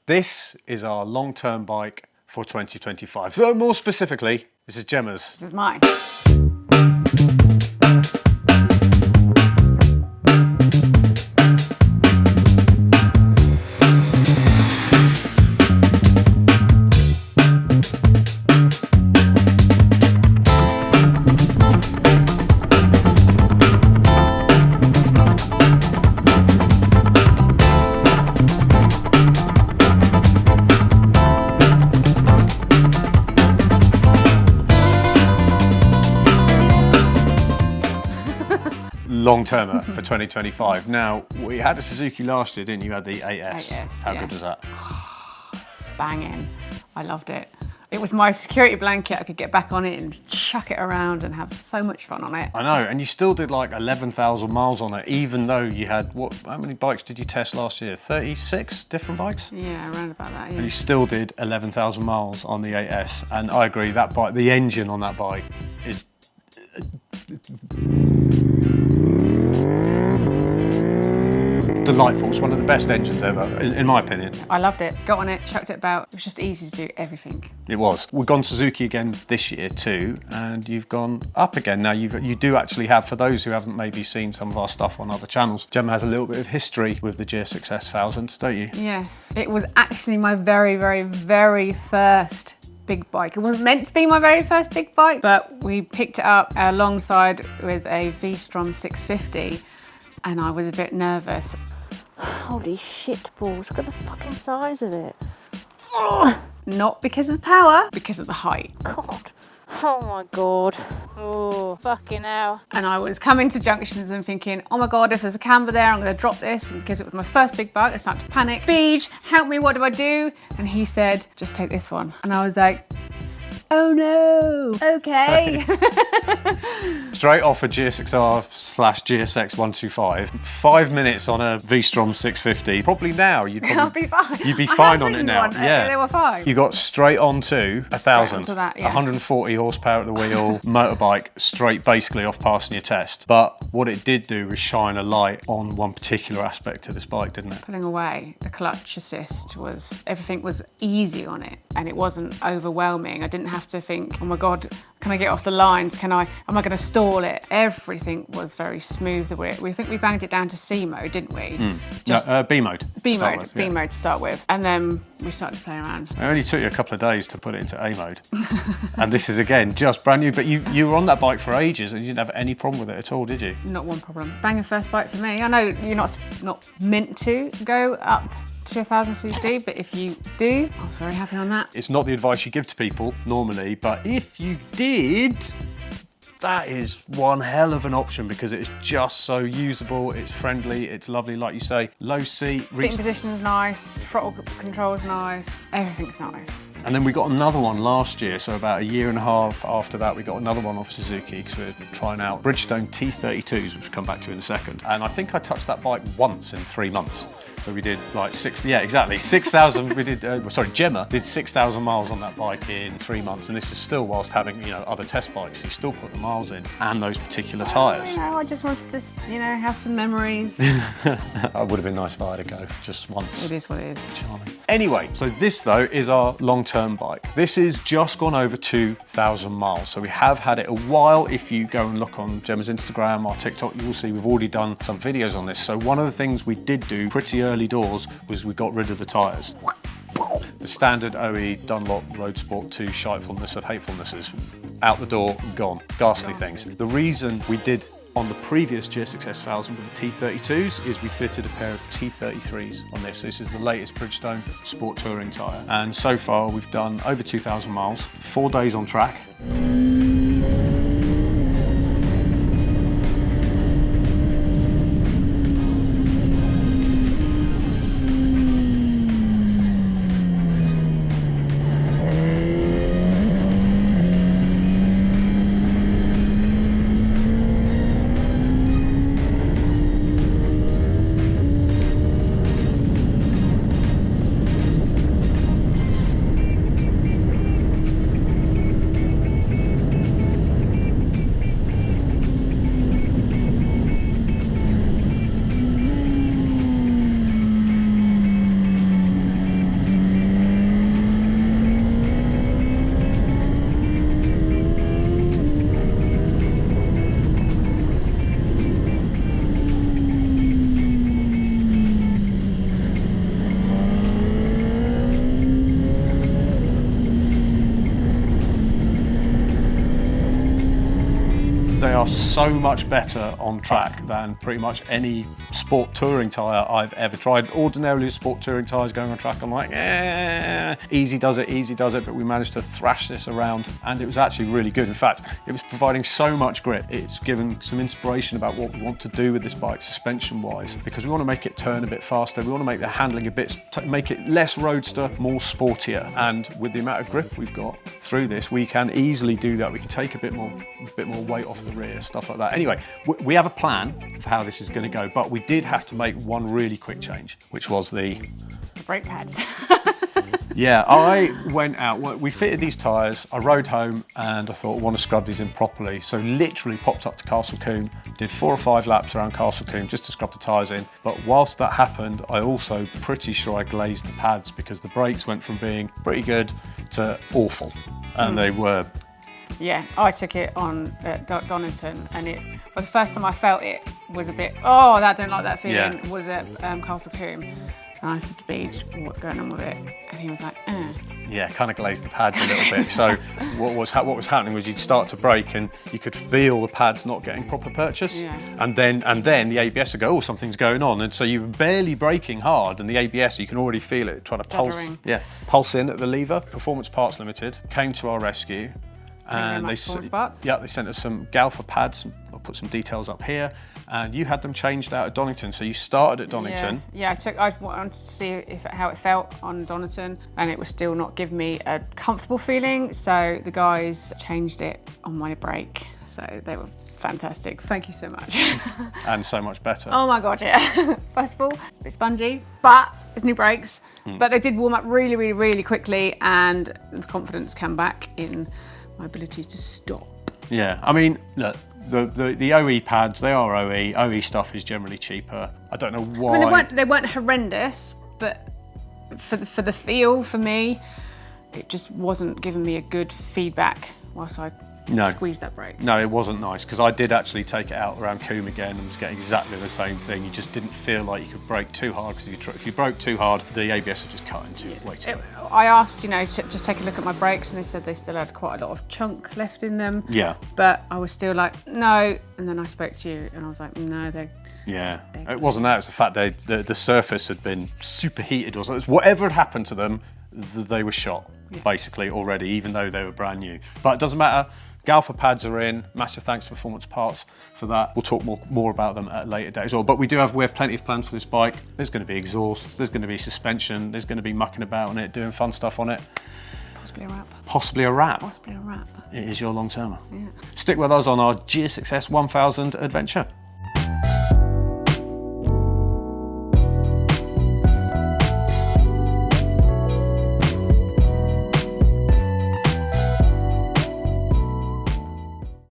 This is our long-term bike for 2025. So more specifically, this is Gemma's. This is mine. Longtermer for 2025. Now, we had a Suzuki last year, didn't you? You had the 8S. 8S, How yeah. good was that? Banging. I loved it. It was my security blanket. I could get back on it and chuck it around and have so much fun on it. I know, and you still did like 11,000 miles on it, even though you had, how many bikes did you test last year? 36 different bikes? Yeah, around about that, yeah. And you still did 11,000 miles on the 8S. And I agree, that bike, the engine on that bike is... delightful. It's one of the best engines ever, in my opinion. I loved it. Got on it, chucked it about. It was just easy to do everything. It was. We've gone Suzuki again this year too, and you've gone up again. Now you do actually have, for those who haven't maybe seen some of our stuff on other channels, Gemma has a little bit of history with the GSX-S1000, don't you? Yes. It was actually my very, very, very first big bike. It wasn't meant to be my very first big bike, but we picked it up alongside with a V-Strom 650, and I was a bit nervous. Holy shit balls, look at the fucking size of it. Not because of the power, because of the height. God. Oh my God. Oh, fucking hell. And I was coming to junctions and thinking, oh my God, if there's a camber there, I'm going to drop this. And because it was my first big bike, I started to panic. Beej, help me, what do I do? And he said, just take this one. And I was like, oh no, okay. Straight off a GSXR/GSX-125, 5 minutes on a V-Strom 650. Probably now I'll be fine. You'd be I fine have on it ridden now. one. Yeah, They were fine. You got straight onto 1,000, onto that, yeah. 140 horsepower at the wheel, motorbike, straight basically off passing your test. But what it did do was shine a light on one particular aspect to this bike, didn't it? Pulling away, the clutch assist was, everything was easy on it and it wasn't overwhelming. I didn't have to think, oh my God, can I get off the lines? Am I going to stall it? Everything was very smooth. We think we banged it down to C mode, didn't we? No, B mode. B mode to start with. And then we started to play around. It only took you a couple of days to put it into A mode. And this is, again, just brand new. But you were on that bike for ages and you didn't have any problem with it at all, did you? Not one problem. Banging first bike for me. I know you're not meant to go up to 1,000cc, but if you do, I was very happy on that. It's not the advice you give to people normally, but if you did, that is one hell of an option because it's just so usable, it's friendly, it's lovely, like you say, low seat. Seating position's nice, throttle control's nice, everything's nice. And then we got another one last year, so about a year and a half after that, we got another one off Suzuki because we were trying out Bridgestone T33s, which we'll come back to in a second. And I think I touched that bike once in 3 months. So we did like 6,000, we did, Gemma did 6,000 miles on that bike in 3 months. And this is still whilst having, other test bikes. You still put the miles in and those particular tyres. I just wanted to, have some memories. It would have been nice if I had a go just once. It is what it is. Charming. Anyway, so this though is our long-term bike. This is just gone over 2,000 miles. So we have had it a while. If you go and look on Gemma's Instagram, our TikTok, you will see we've already done some videos on this. So one of the things we did do pretty early doors was we got rid of the tyres. The standard OE Dunlop Road Sport 2 shitefulness of hatefulness is out the door, gone. Ghastly things. The reason we did on the previous GSX-S1000 with the T32s is we fitted a pair of T33s on this. This is the latest Bridgestone Sport Touring tyre. And so far we've done over 2,000 miles, 4 days on track. are so much better on track than pretty much any sport touring tyre I've ever tried. Ordinarily, sport touring tyres going on track, I'm like, easy does it, but we managed to thrash this around and it was actually really good. In fact, it was providing so much grip. It's given some inspiration about what we want to do with this bike suspension-wise, because we want to make it turn a bit faster, we want to make the handling a bit, make it less roadster, more sportier, and with the amount of grip we've got through this, we can easily do that. We can take a bit more weight off the rear, stuff like that. Anyway, we have a plan for how this is going to go, but we did have to make one really quick change, which was the brake pads. Yeah, I went out, we fitted these tyres, I rode home and I thought I want to scrub these in properly. So literally popped up to Castle Combe, did 4 or 5 laps around Castle Combe just to scrub the tyres in. But whilst that happened, I also pretty sure I glazed the pads because the brakes went from being pretty good to awful. And they were. Yeah, I took it on at Donington and for the first time I felt it was a bit, I don't like that feeling, was at Castle Combe. And I said to Beach, what's going on with it? And he was like, Yeah, kind of glazed the pads a little bit. So what was happening was you'd start to brake and you could feel the pads not getting proper purchase. Yeah. And then the ABS would go, something's going on. And so you were barely braking hard and the ABS, you can already feel it trying to pulse in at the lever. Performance Parts Limited came to our rescue. And they sent us some Galfer pads. I'll put some details up here. And you had them changed out at Donington. So you started at Donington. Yeah, I wanted to see how it felt on Donington, and it was still not giving me a comfortable feeling. So the guys changed it on my brake. So they were fantastic. Thank you so much. And so much better. Oh my God, yeah. First of all, a bit spongy, but it's new brakes. But they did warm up really, really, really quickly, and the confidence came back in my ability to stop. Yeah, I mean, look, the OE pads, they are OE. OE stuff is generally cheaper. I don't know why. I mean, they weren't horrendous, but for the feel, for me, it just wasn't giving me a good feedback whilst I squeezed that brake. No, it wasn't nice, because I did actually take it out around Combe again and was getting exactly the same thing. You just didn't feel like you could brake too hard, because if you broke too hard, the ABS would just cut into way too late. I asked, to just take a look at my brakes, and they said they still had quite a lot of chunk left in them. Yeah. But I was still like, no. And then I spoke to you, and I was like, no, they're. Yeah, it wasn't that. It was the fact the surface had been superheated or something. Whatever had happened to them, they were shot basically already, even though they were brand new. But it doesn't matter. Galfer pads are in. Massive thanks to Performance Parts for that. We'll talk more about them at a later date as well. But we have plenty of plans for this bike. There's going to be exhaust, there's going to be suspension, there's going to be mucking about on it, doing fun stuff on it. Possibly a wrap. Possibly a wrap. Possibly a wrap. It is your Longtermer. Yeah. Stick with us on our GSX-S1000 adventure.